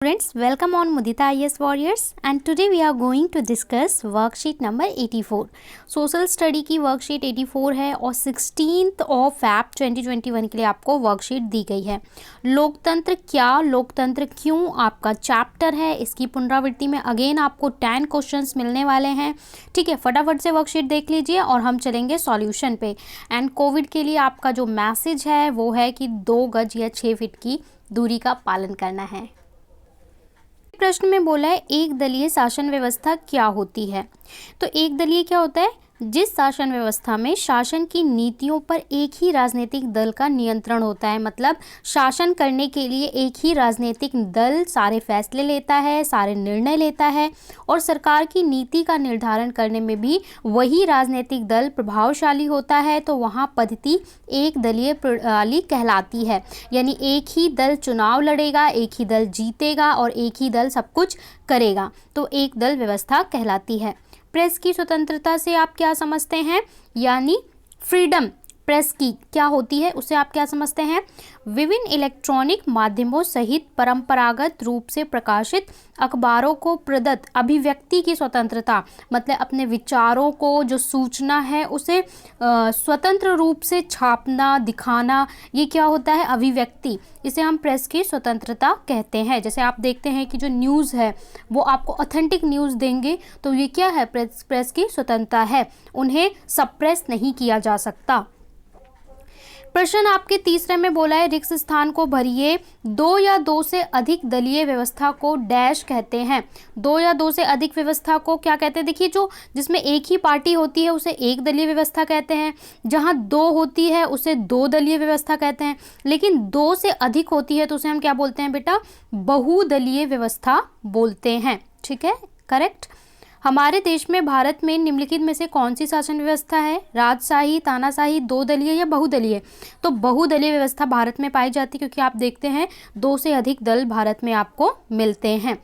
students, welcome on Mudita IAS Warriors and today we are going to discuss worksheet number 84. Social study की worksheet 84 है और 16th of Feb 2021 के लिए आपको worksheet दी गई है। लोकतंत्र क्या, लोकतंत्र क्यों आपका चैप्टर है। इसकी पुनरावृत्ति में अगेन आपको 10 क्वेश्चंस मिलने वाले हैं। ठीक है, फटाफट से वर्कशीट देख लीजिए और हम चलेंगे सॉल्यूशन पे। एंड कोविड के लिए आपका जो मैसेज है वो है कि 2 गज या 6 फीट की दूरी का पालन करना है। प्रश्न में बोला है एक दलीय शासन व्यवस्था क्या होती है। तो एक दलीय क्या होता है? जिस शासन व्यवस्था में शासन की नीतियों पर एक ही राजनीतिक दल का नियंत्रण होता है, मतलब शासन करने के लिए एक ही राजनीतिक दल सारे फैसले लेता है, सारे निर्णय लेता है और सरकार की नीति का निर्धारण करने में भी वही राजनीतिक दल प्रभावशाली होता है। तो वहाँ पद्धति एक दलीय प्रणाली कहलाती है, यानी एक ही दल चुनाव लड़ेगा, एक ही दल जीतेगा और एक ही दल सब कुछ करेगा, तो एक दल व्यवस्था कहलाती है। प्रेस की स्वतंत्रता से आप क्या समझते हैं, यानी फ्रीडम प्रेस की क्या होती है उसे आप क्या समझते हैं? विभिन्न इलेक्ट्रॉनिक माध्यमों सहित परंपरागत रूप से प्रकाशित अखबारों को प्रदत्त अभिव्यक्ति की स्वतंत्रता, मतलब अपने विचारों को जो सूचना है उसे स्वतंत्र रूप से छापना, दिखाना, ये क्या होता है? अभिव्यक्ति। इसे हम प्रेस की स्वतंत्रता कहते हैं। जैसे आप देखते हैं कि जो न्यूज़ है वो आपको ऑथेंटिक न्यूज़ देंगे, तो ये क्या है? प्रेस की स्वतंत्रता है, उन्हें सप्रेस नहीं किया जा सकता। प्रश्न आपके तीसरे में बोला है रिक्त स्थान को भरिए। 2 या 2 से अधिक दलीय व्यवस्था को डैश कहते हैं। 2 या 2 से अधिक व्यवस्था को क्या कहते हैं? देखिए, जो जिसमें एक ही पार्टी होती है उसे एक दलीय व्यवस्था कहते हैं, जहां 2 होती है उसे 2 दलीय व्यवस्था कहते हैं, लेकिन 2 से अधिक होती है तो उसे हम क्या बोलते हैं बेटा? बहुदलीय व्यवस्था बोलते हैं। ठीक है, करेक्ट। हमारे देश में भारत में निम्नलिखित में से कौन सी शासन व्यवस्था है? राजशाही, तानाशाही, 2 दलीय या बहुदलीय? तो बहुदलीय व्यवस्था भारत में पाई जाती है, क्योंकि आप देखते हैं 2 से अधिक दल भारत में आपको मिलते हैं।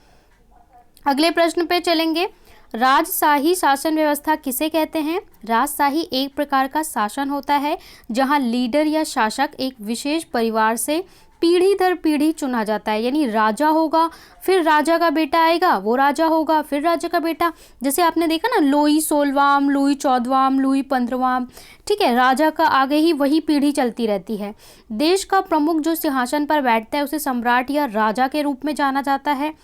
अगले प्रश्न पे चलेंगे। राजशाही शासन व्यवस्था किसे कहते हैं? राजशाही एक प्रकार का शासन होता है जहां लीडर या शासक एक विशेष परिवार से पीढ़ी दर पीढ़ी चुना जाता है, यानी राजा होगा, फिर राजा का बेटा आएगा, वो राजा होगा, फिर राजा का बेटा। जैसे आपने देखा ना, लुई 16वां, लुई 14वां, लुई 15वां। ठीक है, राजा का आगे ही वही पीढ़ी चलती रहती है। देश का प्रमुख जो सिंहासन पर बैठता है उसे सम्राट या राजा के रूप में जाना जाता है।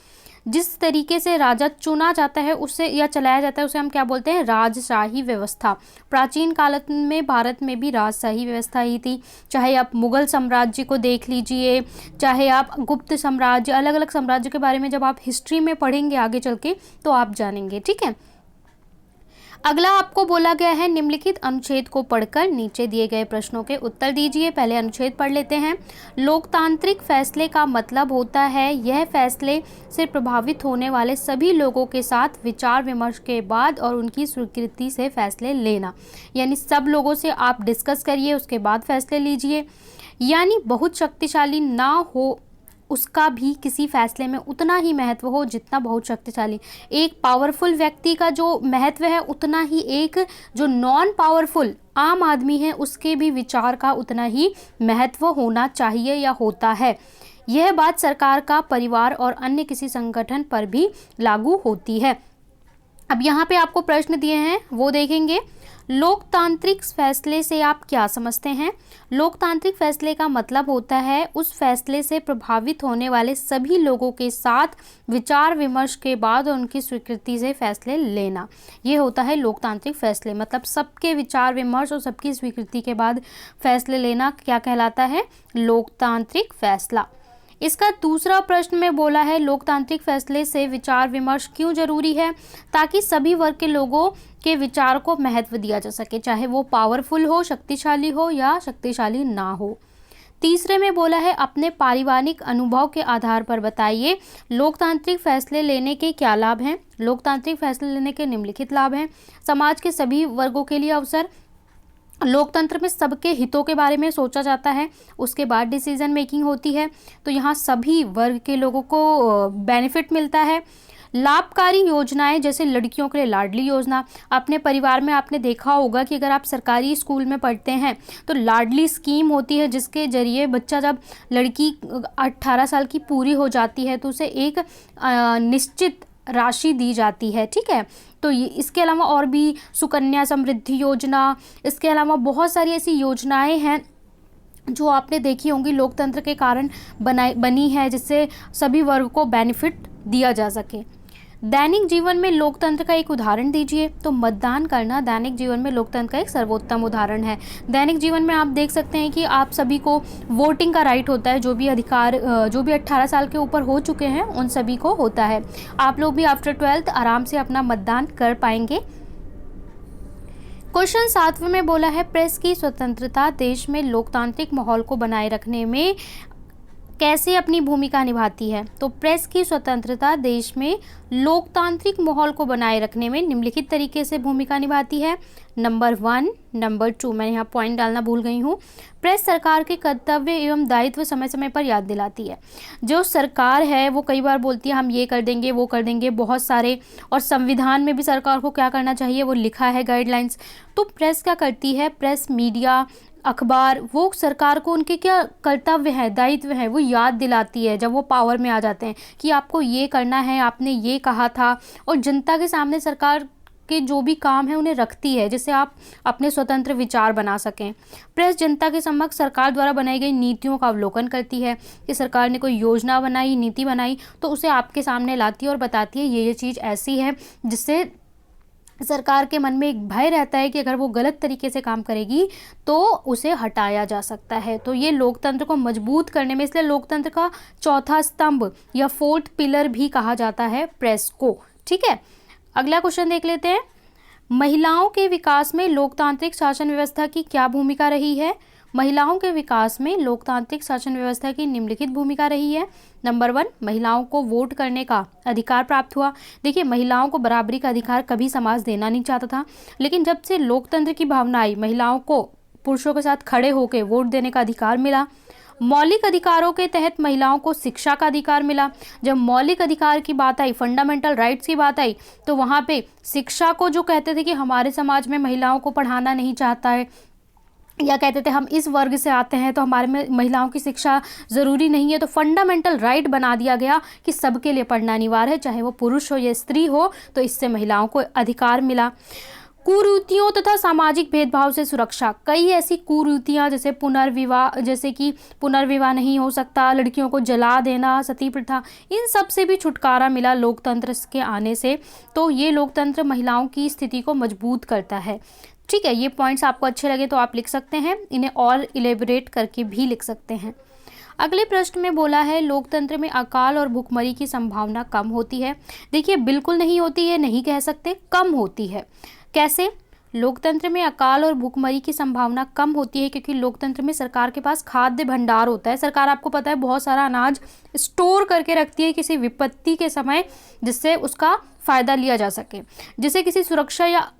जिस तरीके से राजा चुना जाता है उससे या चलाया जाता है उसे हम क्या बोलते हैं? राजशाही व्यवस्था। प्राचीन काल में भारत में भी राजशाही व्यवस्था ही थी। चाहे आप मुगल साम्राज्य को देख लीजिए, चाहे आप गुप्त साम्राज्य, अलग अलग साम्राज्य के बारे में जब आप हिस्ट्री में पढ़ेंगे आगे चल के तो आप जानेंगे। ठीक है, अगला आपको बोला गया है निम्नलिखित अनुच्छेद को पढ़कर नीचे दिए गए प्रश्नों के उत्तर दीजिए। पहले अनुच्छेद पढ़ लेते हैं। लोकतांत्रिक फैसले का मतलब होता है यह फैसले से प्रभावित होने वाले सभी लोगों के साथ विचार विमर्श के बाद और उनकी स्वीकृति से फैसले लेना, यानी सब लोगों से आप डिस्कस करिए उसके बाद फैसले लीजिए। यानी बहुत शक्तिशाली ना हो उसका भी किसी फैसले में उतना ही महत्व हो जितना बहुत शक्तिशाली। एक पावरफुल व्यक्ति का जो महत्व है उतना ही एक जो नॉन पावरफुल आम आदमी है उसके भी विचार का उतना ही महत्व होना चाहिए या होता है। यह बात सरकार का, परिवार और अन्य किसी संगठन पर भी लागू होती है। अब यहाँ पे आपको प्रश्न दिए हैं वो देखेंगे। लोकतांत्रिक फैसले से आप क्या समझते हैं? लोकतांत्रिक फैसले का मतलब होता है उस फैसले से प्रभावित होने वाले सभी लोगों के साथ विचार विमर्श के बाद और उनकी स्वीकृति से फैसले लेना। ये होता है लोकतांत्रिक फैसले, मतलब सबके विचार विमर्श और सबकी स्वीकृति के बाद फैसले लेना क्या कहलाता है? लोकतांत्रिक फैसला। इसका दूसरा प्रश्न में बोला है लोकतांत्रिक फैसले से विचार विमर्श क्यों जरूरी है? ताकि सभी वर्ग के लोगों के विचार को महत्व दिया जा सके, चाहे वो पावरफुल हो, शक्तिशाली हो या शक्तिशाली ना हो। तीसरे में बोला है अपने पारिवारिक अनुभव के आधार पर बताइए लोकतांत्रिक फैसले लेने के क्या लाभ हैं? लोकतांत्रिक फैसले लेने के निम्नलिखित लाभ हैं। समाज के सभी वर्गों के लिए अवसर, लोकतंत्र में सबके हितों के बारे में सोचा जाता है, उसके बाद डिसीजन मेकिंग होती है, तो यहाँ सभी वर्ग के लोगों को बेनिफिट मिलता है। लाभकारी योजनाएं जैसे लड़कियों के लिए लाडली योजना, अपने परिवार में आपने देखा होगा कि अगर आप सरकारी स्कूल में पढ़ते हैं तो लाडली स्कीम होती है, जिसके जरिए बच्चा, जब लड़की 18 साल की पूरी हो जाती है तो उसे एक निश्चित राशि दी जाती है, ठीक है। तो ये, इसके अलावा और भी सुकन्या समृद्धि योजना, इसके अलावा बहुत सारी ऐसी योजनाएं हैं जो आपने देखी होंगी, लोकतंत्र के कारण बनी है, जिससे सभी वर्ग को बेनिफिट दिया जा सके। दैनिक जीवन में लोकतंत्र का एक उदाहरण दीजिए। तो मतदान करना दैनिक जीवन में लोकतंत्र का एक सर्वोत्तम उदाहरण है। दैनिक जीवन में आप देख सकते हैं कि आप सभी को वोटिंग का राइट होता है, जो भी 18 साल के ऊपर हो चुके हैं उन सभी को होता है। आप लोग भी आफ्टर 12th आराम से अपना मतदान कर पाएंगे। क्वेश्चन 7वें में बोला है, प्रेस की स्वतंत्रता देश में लोकतांत्रिक माहौल को बनाए रखने में कैसे अपनी भूमिका निभाती है। तो प्रेस की स्वतंत्रता देश में लोकतांत्रिक माहौल को बनाए रखने में निम्नलिखित तरीके से भूमिका निभाती है। नंबर 1, नंबर 2, मैंने यहाँ पॉइंट डालना भूल गई हूँ। प्रेस सरकार के कर्तव्य एवं दायित्व समय समय पर याद दिलाती है। जो सरकार है वो कई बार बोलती है हम ये कर देंगे, वो कर देंगे, बहुत सारे, और संविधान में भी सरकार को क्या करना चाहिए वो लिखा है, गाइडलाइंस। तो प्रेस क्या करती है, प्रेस, मीडिया, अखबार, वो सरकार को उनके क्या कर्तव्य है, दायित्व है, वो याद दिलाती है जब वो पावर में आ जाते हैं कि आपको ये करना है, आपने ये कहा था, और जनता के सामने सरकार के जो भी काम है उन्हें रखती है, जिससे आप अपने स्वतंत्र विचार बना सकें। प्रेस जनता के समक्ष सरकार द्वारा बनाई गई नीतियों का अवलोकन करती है कि सरकार ने कोई योजना बनाई, नीति बनाई, तो उसे आपके सामने लाती है और बताती है ये चीज़ ऐसी है, जिससे सरकार के मन में एक भय रहता है कि अगर वो गलत तरीके से काम करेगी तो उसे हटाया जा सकता है। तो ये लोकतंत्र को मजबूत करने में, इसलिए लोकतंत्र का चौथा स्तंभ या 4th पिलर भी कहा जाता है प्रेस को, ठीक है। अगला क्वेश्चन देख लेते हैं, महिलाओं के विकास में लोकतांत्रिक शासन व्यवस्था की क्या भूमिका रही है। महिलाओं के विकास में लोकतांत्रिक शासन व्यवस्था की निम्नलिखित भूमिका रही है। नंबर 1, महिलाओं को वोट करने का अधिकार प्राप्त हुआ। देखिए, महिलाओं को बराबरी का अधिकार कभी समाज देना नहीं चाहता था, लेकिन जब से लोकतंत्र की भावना आई, महिलाओं को पुरुषों के साथ खड़े होकर वोट देने का अधिकार मिला। मौलिक अधिकारों के तहत महिलाओं को शिक्षा का अधिकार मिला। जब मौलिक अधिकार की बात आई, फंडामेंटल राइट्स की बात आई, तो वहाँ पे शिक्षा को जो कहते थे कि हमारे समाज में महिलाओं को पढ़ाना नहीं चाहता है, या कहते थे हम इस वर्ग से आते हैं तो हमारे में महिलाओं की शिक्षा ज़रूरी नहीं है, तो फंडामेंटल राइट बना दिया गया कि सबके लिए पढ़ना अनिवार्य है, चाहे वो पुरुष हो या स्त्री हो। तो इससे महिलाओं को अधिकार मिला। कुरीतियों तथा सामाजिक भेदभाव से सुरक्षा। कई ऐसी कुरीतियाँ जैसे पुनर्विवाह नहीं हो सकता, लड़कियों को जला देना, सती प्रथा, इन सब से भी छुटकारा मिला लोकतंत्र के आने से। तो ये लोकतंत्र महिलाओं की स्थिति को मजबूत करता है, ठीक है। ये पॉइंट्स आपको अच्छे लगे तो आप लिख सकते हैं, इन्हें और इलेबोरेट करके भी लिख सकते हैं। अगले प्रश्न में बोला है, लोकतंत्र में अकाल और भुखमरी की संभावना कम होती है। देखिए, बिल्कुल नहीं होती है नहीं कह सकते, कम होती है। कैसे? लोकतंत्र में अकाल और भुखमरी की संभावना कम होती है क्योंकि लोकतंत्र में सरकार के पास खाद्य भंडार होता है। सरकार, आपको पता है, बहुत सारा अनाज स्टोर करके रखती है किसी विपत्ति के समय, जिससे उसका फायदा लिया जा सके, जिसे किसी सुरक्षा या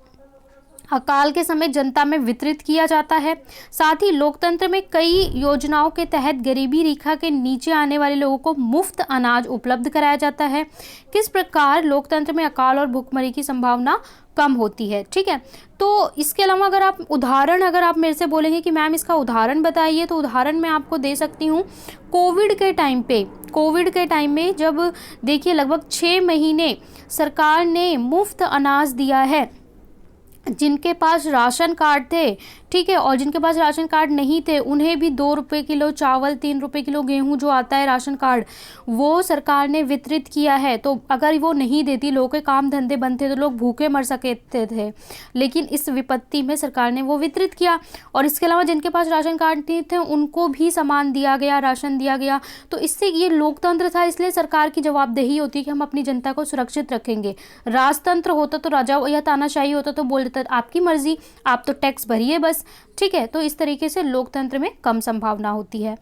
अकाल के समय जनता में वितरित किया जाता है। साथ ही लोकतंत्र में कई योजनाओं के तहत गरीबी रेखा के नीचे आने वाले लोगों को मुफ्त अनाज उपलब्ध कराया जाता है। किस प्रकार लोकतंत्र में अकाल और भुखमरी की संभावना कम होती है, ठीक है। तो इसके अलावा अगर आप मेरे से बोलेंगे कि मैम इसका उदाहरण बताइए, तो उदाहरण मैं आपको दे सकती हूँ। कोविड के टाइम में जब देखिए लगभग 6 महीने सरकार ने मुफ्त अनाज दिया है जिनके पास राशन कार्ड थे, ठीक है, और जिनके पास राशन कार्ड नहीं थे उन्हें भी 2 रुपये किलो चावल, 3 रुपये किलो गेहूं जो आता है राशन कार्ड, वो सरकार ने वितरित किया है। तो अगर वो नहीं देती, लोगों के काम धंधे बंद थे तो लोग भूखे मर सकते थे, लेकिन इस विपत्ति में सरकार ने वो वितरित किया। और इसके अलावा जिनके पास राशन कार्ड नहीं थे उनको भी सामान दिया गया, राशन दिया गया। तो इससे ये लोकतंत्र था, इसलिए सरकार की जवाबदेही होती है कि हम अपनी जनता को सुरक्षित रखेंगे। राजतंत्र होता तो राजा या तानाशाही होता तो बोल देता आपकी मर्जी, आप तो टैक्स भरिए बस, ठीक है। तो इस तरीके से लोकतंत्र में कम संभावना होती है।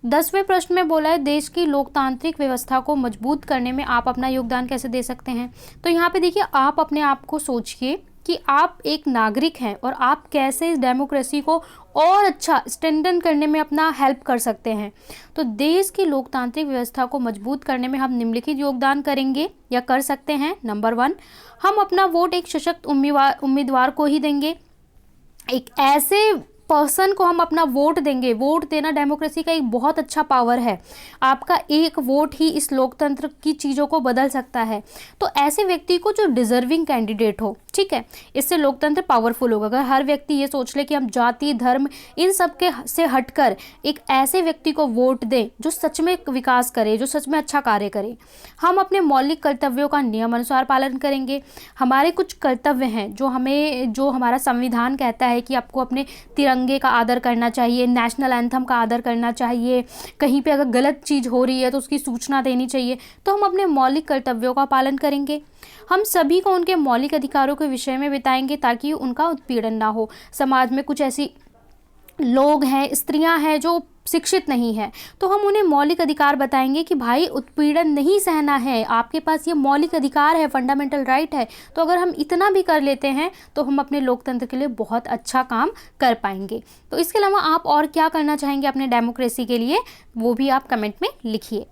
10वें प्रश्न में बोला है, देश की लोकतांत्रिक व्यवस्था को मजबूत करने में आप अपना योगदान कैसे दे सकते हैं। तो यहाँ पे देखिए, आप अपने आप को सोचिए कि आप एक नागरिक हैं और आप कैसे इस डेमोक्रेसी को और अच्छा स्ट्रेंथन करने में अपना हेल्प कर सकते हैं। तो देश की लोकतांत्रिक व्यवस्था को मजबूत करने में हम निम्नलिखित योगदान करेंगे या कर सकते हैं। नंबर 1, हम अपना वोट एक सशक्त उम्मीदवार को ही देंगे। एक ऐसे पर्सन को हम अपना वोट देंगे। वोट देना डेमोक्रेसी का एक बहुत अच्छा पावर है। आपका एक वोट ही इस लोकतंत्र की चीज़ों को बदल सकता है। तो ऐसे व्यक्ति को जो डिजर्विंग कैंडिडेट हो, ठीक है, इससे लोकतंत्र पावरफुल होगा। अगर हर व्यक्ति ये सोच ले कि हम जाति धर्म इन सब के से हटकर एक ऐसे व्यक्ति को वोट दें जो सच में विकास करे, जो सच में अच्छा कार्य करे। हम अपने मौलिक कर्तव्यों का नियमानुसार पालन करेंगे। हमारे कुछ कर्तव्य हैं जो हमारा संविधान कहता है कि आपको अपने तिरंगे का आदर करना चाहिए, नेशनल एंथम का आदर करना चाहिए, कहीं पे अगर गलत चीज़ हो रही है तो उसकी सूचना देनी चाहिए। तो हम अपने मौलिक कर्तव्यों का पालन करेंगे। हम सभी को उनके मौलिक अधिकारों के विषय में बताएंगे ताकि उनका उत्पीड़न ना हो। समाज में कुछ ऐसी लोग हैं, स्त्रियां हैं जो शिक्षित नहीं है, तो हम उन्हें मौलिक अधिकार बताएंगे कि भाई उत्पीड़न नहीं सहना है, आपके पास ये मौलिक अधिकार है, फंडामेंटल राइट है। तो अगर हम इतना भी कर लेते हैं तो हम अपने लोकतंत्र के लिए बहुत अच्छा काम कर पाएंगे। तो इसके अलावा आप और क्या करना चाहेंगे अपने डेमोक्रेसी के लिए, वो भी आप कमेंट में लिखिए।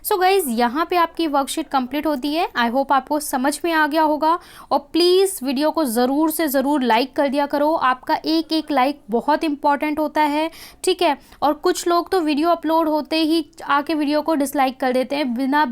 सो गाइज़, यहाँ पे आपकी वर्कशीट कंप्लीट होती है। आई होप आपको समझ में आ गया होगा और प्लीज़ वीडियो को ज़रूर से ज़रूर लाइक कर दिया करो। आपका एक एक लाइक बहुत इंपॉर्टेंट होता है, ठीक है। और कुछ लोग तो वीडियो अपलोड होते ही आके वीडियो को डिसलाइक कर देते हैं बिना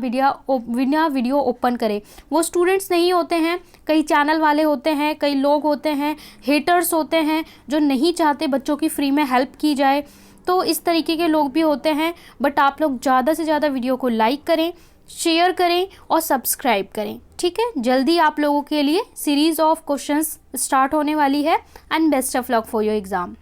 वीडियो ओपन करे। वो स्टूडेंट्स नहीं होते हैं, कई चैनल वाले होते हैं, कई लोग होते हैं, हेटर्स होते हैं जो नहीं चाहते बच्चों की फ्री में हेल्प की जाए। तो इस तरीके के लोग भी होते हैं। बट आप लोग ज़्यादा से ज़्यादा वीडियो को लाइक करें, शेयर करें और सब्सक्राइब करें, ठीक है। जल्दी आप लोगों के लिए सीरीज़ ऑफ क्वेश्चंस स्टार्ट होने वाली है। And best of luck for your exam.